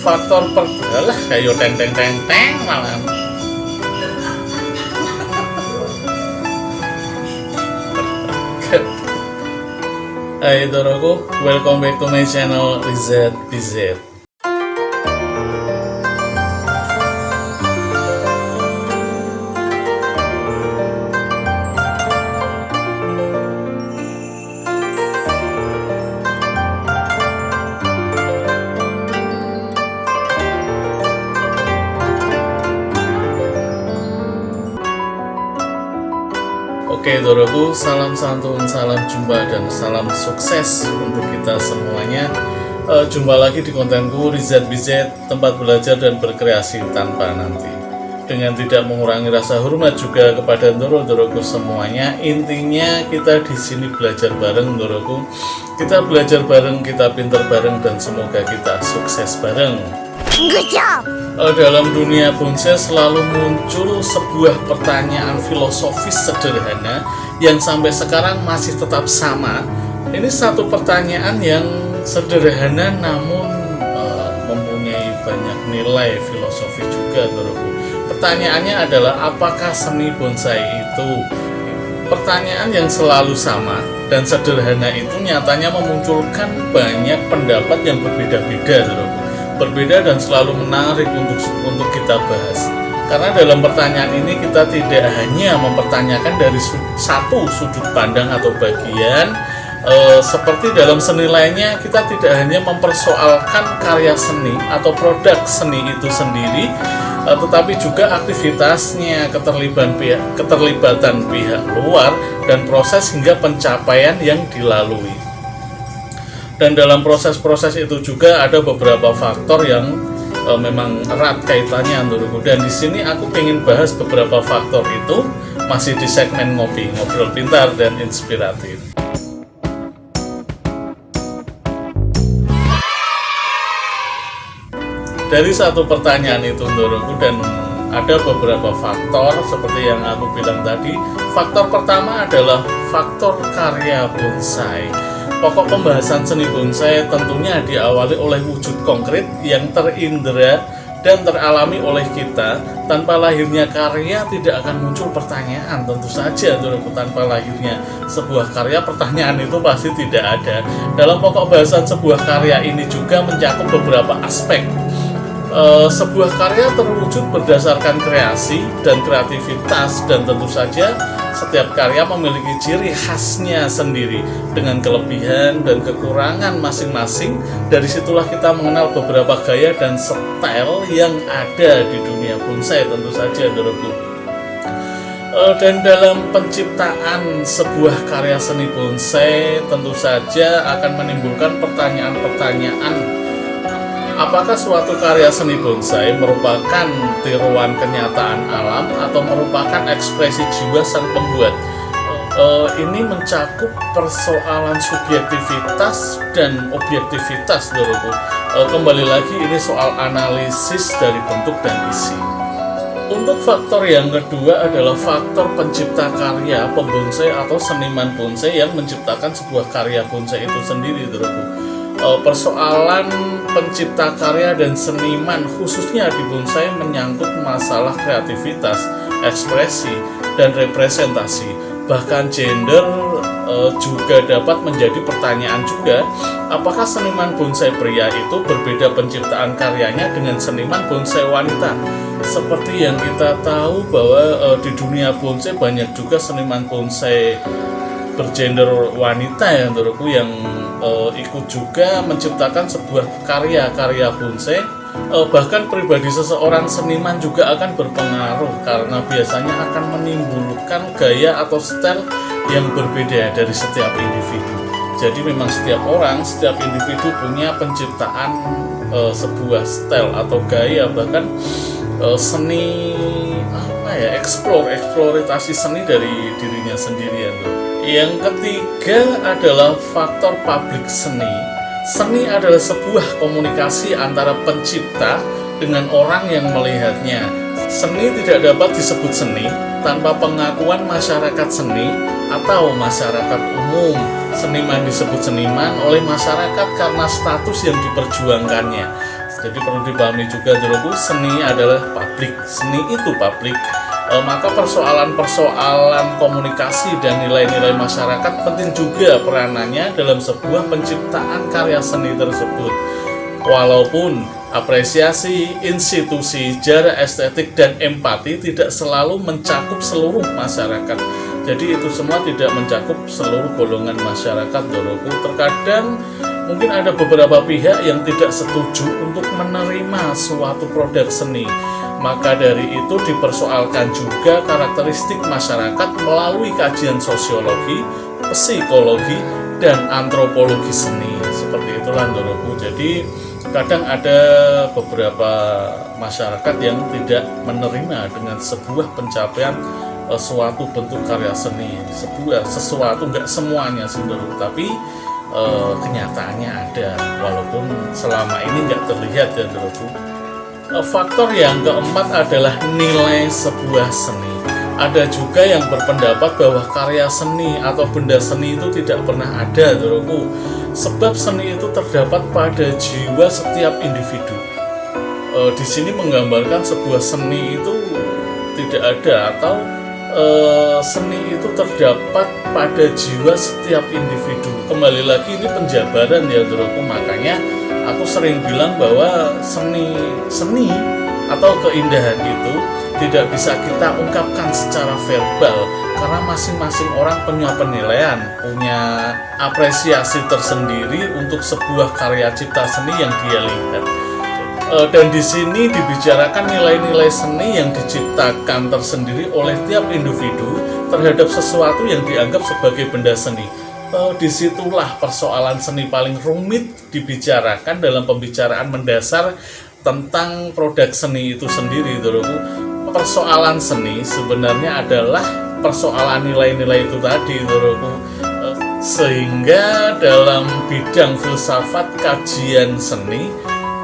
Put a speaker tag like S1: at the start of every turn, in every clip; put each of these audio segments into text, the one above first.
S1: faktor alah kayak teng teng teng teng malah. Hai Doroku, welcome back to my channel Rizat BZ. Oke Doroku, salam santun, salam jumpa, dan salam sukses untuk kita semuanya. Jumpa lagi di kontenku Rizat BZ, tempat belajar dan berkreasi tanpa nanti. Dengan tidak mengurangi rasa hormat juga kepada Doroku semuanya. Intinya kita di sini belajar bareng Doroku. Kita belajar bareng, kita pinter bareng, dan semoga kita sukses bareng.
S2: Good job.
S1: Dalam dunia bonsai selalu muncul sebuah pertanyaan filosofis sederhana yang sampai sekarang masih tetap sama. Ini satu pertanyaan yang sederhana namun mempunyai banyak nilai filosofi juga, Doroku. Pertanyaannya adalah, apakah seni bonsai itu? Pertanyaan yang selalu sama dan sederhana itu nyatanya memunculkan banyak pendapat yang berbeda-beda, Doroku. Berbeda dan selalu menarik untuk kita bahas. Karena dalam pertanyaan ini kita tidak hanya mempertanyakan dari satu sudut pandang atau bagian, seperti dalam seni lainnya, kita tidak hanya mempersoalkan karya seni atau produk seni itu sendiri, tetapi juga aktivitasnya, keterlibatan pihak luar, dan proses hingga pencapaian yang dilalui. Dan dalam proses-proses itu juga ada beberapa faktor yang memang erat kaitannya, Doroku. Dan di sini aku ingin bahas beberapa faktor itu masih di segmen ngopi, ngobrol pintar dan inspiratif. Dari satu pertanyaan itu, Doroku, dan ada beberapa faktor seperti yang aku bilang tadi. Faktor pertama adalah faktor karya bonsai. Pokok pembahasan seni bonsai tentunya diawali oleh wujud konkret yang terindera dan teralami oleh kita. Tanpa lahirnya karya tidak akan muncul pertanyaan, tentu saja, Doroku. Tanpa lahirnya sebuah karya, pertanyaan itu pasti tidak ada. Dalam pokok bahasan sebuah karya ini juga mencakup beberapa aspek. Sebuah karya terwujud berdasarkan kreasi dan kreativitas, dan tentu saja setiap karya memiliki ciri khasnya sendiri dengan kelebihan dan kekurangan masing-masing. Dari situlah kita mengenal beberapa gaya dan style yang ada di dunia bonsai, tentu saja, Doroku. Dan dalam penciptaan sebuah karya seni bonsai tentu saja akan menimbulkan pertanyaan-pertanyaan. Apakah suatu karya seni bonsai merupakan tiruan kenyataan alam atau merupakan ekspresi jiwa sang pembuat? Ini mencakup persoalan subjektivitas dan objektivitas, Doroku. Kembali lagi, ini soal analisis dari bentuk dan isi. Untuk faktor yang kedua adalah faktor pencipta karya pembonsai atau seniman bonsai yang menciptakan sebuah karya bonsai itu sendiri, Doroku. Persoalan pencipta karya dan seniman khususnya di bonsai menyangkut masalah kreativitas, ekspresi, dan representasi. Bahkan gender juga dapat menjadi pertanyaan juga. Apakah seniman bonsai pria itu berbeda penciptaan karyanya dengan seniman bonsai wanita? Seperti yang kita tahu bahwa di dunia bonsai banyak juga seniman bonsai bergender wanita ya, Doroku, yang ikut juga menciptakan sebuah karya-karya bonsai. Bahkan pribadi seseorang seniman juga akan berpengaruh karena biasanya akan menimbulkan gaya atau style yang berbeda dari setiap individu. Jadi memang setiap orang, setiap individu punya penciptaan sebuah style atau gaya, bahkan seni eksplorasi seni dari dirinya sendiri ya, Dok. Yang ketiga adalah faktor publik seni. Seni adalah sebuah komunikasi antara pencipta dengan orang yang melihatnya. Seni tidak dapat disebut seni tanpa pengakuan masyarakat seni atau masyarakat umum. Seniman disebut seniman oleh masyarakat karena status yang diperjuangkannya. Jadi perlu dipahami juga Doroku, seni adalah publik, seni itu publik. Maka persoalan-persoalan komunikasi dan nilai-nilai masyarakat penting juga peranannya dalam sebuah penciptaan karya seni tersebut. Walaupun apresiasi, institusi, jarak estetik, dan empati tidak selalu mencakup seluruh masyarakat. Jadi itu semua tidak mencakup seluruh golongan masyarakat Doroku. Terkadang mungkin ada beberapa pihak yang tidak setuju untuk menerima suatu produk seni. Maka dari itu dipersoalkan juga karakteristik masyarakat melalui kajian sosiologi, psikologi, dan antropologi seni. Seperti itulah Doroku. Jadi kadang ada beberapa masyarakat yang tidak menerima dengan sebuah pencapaian suatu bentuk karya seni, sesuatu, nggak semuanya sebenarnya, tapi kenyataannya ada, walaupun selama ini nggak terlihat ya Doroku. Faktor yang keempat adalah nilai sebuah seni. Ada juga yang berpendapat bahwa karya seni atau benda seni itu tidak pernah ada Doroku, sebab seni itu terdapat pada jiwa setiap individu. Di sini menggambarkan sebuah seni itu tidak ada, atau seni itu terdapat pada jiwa setiap individu. Kembali lagi ini penjabaran ya Doroku, makanya aku sering bilang bahwa seni atau keindahan itu tidak bisa kita ungkapkan secara verbal, karena masing-masing orang punya penilaian, punya apresiasi tersendiri untuk sebuah karya cipta seni yang dia lihat. Dan di sini dibicarakan nilai-nilai seni yang diciptakan tersendiri oleh tiap individu terhadap sesuatu yang dianggap sebagai benda seni. Disitulah persoalan seni paling rumit dibicarakan dalam pembicaraan mendasar tentang produk seni itu sendiri Doroku. Persoalan seni sebenarnya adalah persoalan nilai-nilai itu tadi Doroku. Sehingga dalam bidang filsafat kajian seni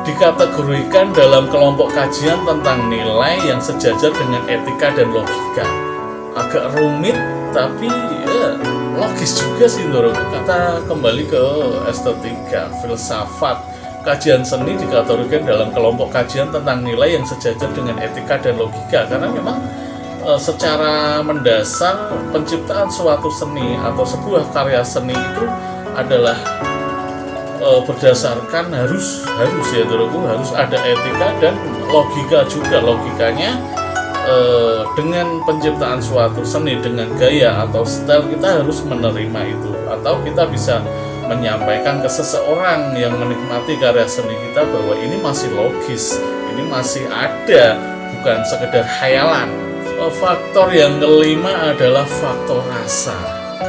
S1: dikategorikan dalam kelompok kajian tentang nilai yang sejajar dengan etika dan logika. Agak rumit tapi ya, logis juga sih Doroku. Kita kembali ke estetika, filsafat. Kajian seni dikategorikan dalam kelompok kajian tentang nilai yang sejajar dengan etika dan logika, karena memang secara mendasar penciptaan suatu seni atau sebuah karya seni itu adalah berdasarkan harus ya Doroku, harus ada etika dan logika juga. Logikanya dengan penciptaan suatu seni dengan gaya atau style kita harus menerima itu, atau kita bisa menyampaikan ke seseorang yang menikmati karya seni kita bahwa ini masih logis, ini masih ada, bukan sekedar khayalan. Faktor yang kelima adalah faktor rasa.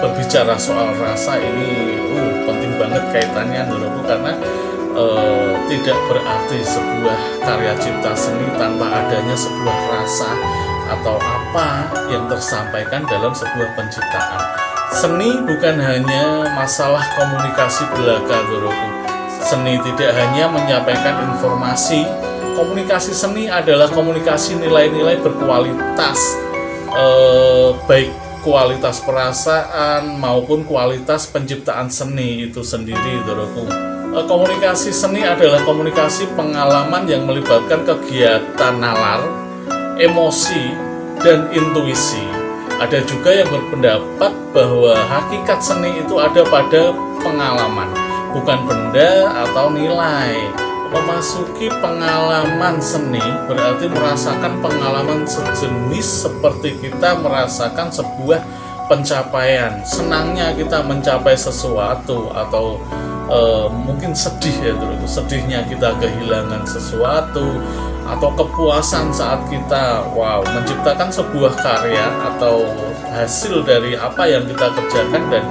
S1: Berbicara soal rasa ini penting banget kaitannya Doroku, karena tidak berarti sebuah karya cipta seni tanpa adanya sebuah rasa atau apa yang tersampaikan dalam sebuah penciptaan. Seni bukan hanya masalah komunikasi belaka Doroku. Seni tidak hanya menyampaikan informasi. Komunikasi seni adalah komunikasi nilai-nilai berkualitas, baik kualitas perasaan maupun kualitas penciptaan seni itu sendiri Doroku. Komunikasi seni adalah komunikasi pengalaman yang melibatkan kegiatan nalar, emosi, dan intuisi. Ada juga yang berpendapat bahwa hakikat seni itu ada pada pengalaman, bukan benda atau nilai. Memasuki pengalaman seni berarti merasakan pengalaman sejenis seperti kita merasakan sebuah pencapaian. Senangnya kita mencapai sesuatu, atau mungkin sedih ya Doroku, sedihnya kita kehilangan sesuatu, atau kepuasan saat kita menciptakan sebuah karya atau hasil dari apa yang kita kerjakan dan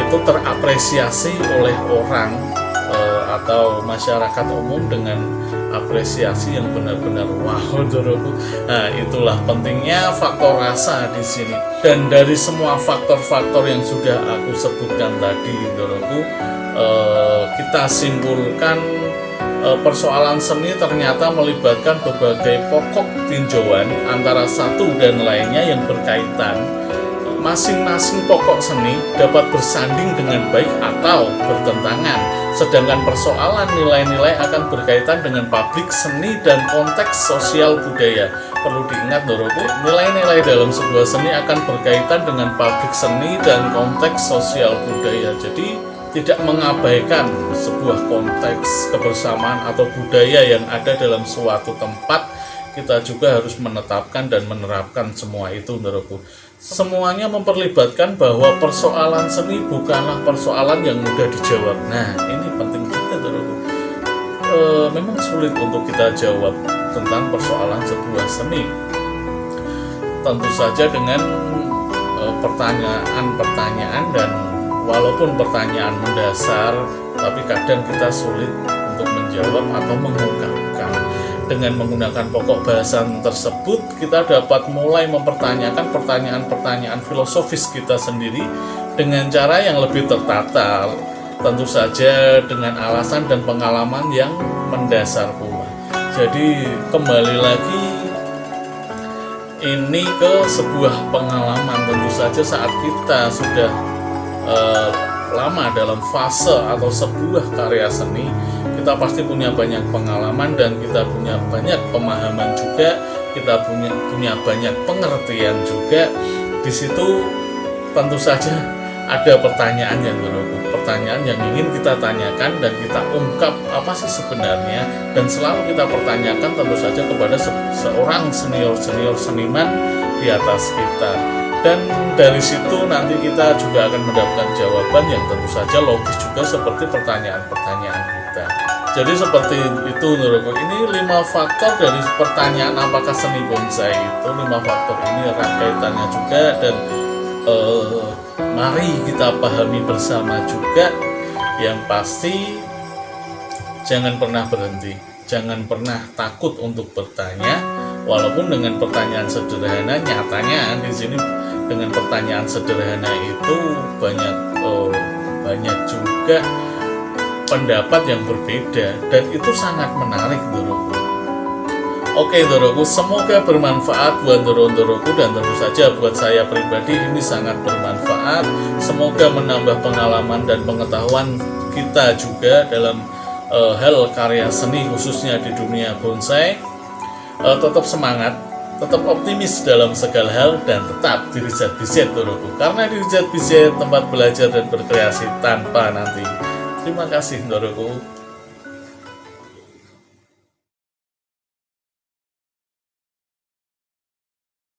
S1: itu terapresiasi oleh orang atau masyarakat umum dengan apresiasi yang benar-benar Doroku. Nah, itulah pentingnya faktor rasa di sini. Dan dari semua faktor-faktor yang sudah aku sebutkan tadi Doroku, kita simpulkan persoalan seni ternyata melibatkan berbagai pokok tinjauan antara satu dan lainnya yang berkaitan. Masing-masing pokok seni dapat bersanding dengan baik atau bertentangan. Sedangkan persoalan nilai-nilai akan berkaitan dengan publik, seni, dan konteks sosial budaya. Perlu diingat Doroku, nilai-nilai dalam sebuah seni akan berkaitan dengan publik, seni, dan konteks sosial budaya. Jadi tidak mengabaikan sebuah konteks kebersamaan atau budaya yang ada dalam suatu tempat. Kita juga harus menetapkan dan menerapkan semua itu Doroku. Semuanya memperlibatkan bahwa persoalan seni bukanlah persoalan yang mudah dijawab. Nah, ini penting juga Doroku. Memang sulit untuk kita jawab tentang persoalan sebuah seni. Tentu saja dengan pertanyaan-pertanyaan, dan walaupun pertanyaan mendasar, tapi kadang kita sulit untuk menjawab atau mengungkapkan. Dengan menggunakan pokok bahasan tersebut, kita dapat mulai mempertanyakan pertanyaan-pertanyaan filosofis kita sendiri dengan cara yang lebih tertata, tentu saja dengan alasan dan pengalaman yang mendasar pula. Jadi kembali lagi ini ke sebuah pengalaman. Tentu saja saat kita sudah lama dalam fase atau sebuah karya seni, kita pasti punya banyak pengalaman dan kita punya banyak pemahaman juga, kita punya banyak pengertian juga. Di situ tentu saja ada pertanyaan yang ingin kita tanyakan dan kita ungkap apa sih sebenarnya, dan selalu kita pertanyakan tentu saja kepada seorang senior seniman di atas kita. Dan dari situ nanti kita juga akan mendapatkan jawaban yang tentu saja logis juga seperti pertanyaan-pertanyaan kita. Jadi seperti itu Doroku. Ini 5 faktor dari pertanyaan apakah seni bonsai itu. 5 faktor ini erat kaitannya juga, dan mari kita pahami bersama juga. Yang pasti jangan pernah berhenti, jangan pernah takut untuk bertanya. Walaupun dengan pertanyaan sederhana, nyatanya di sini dengan pertanyaan sederhana itu banyak juga pendapat yang berbeda, dan itu sangat menarik Doroku. Oke Doroku, semoga bermanfaat buat Doroku, dan tentu saja buat saya pribadi ini sangat bermanfaat. Semoga menambah pengalaman dan pengetahuan kita juga dalam hal karya seni, khususnya di dunia bonsai. Tetap semangat, tetap optimis dalam segala hal, dan tetap di Rijat BZ Doroku, karena di Rijat BZ tempat belajar dan berkreasi tanpa nanti. Terima kasih Doroku.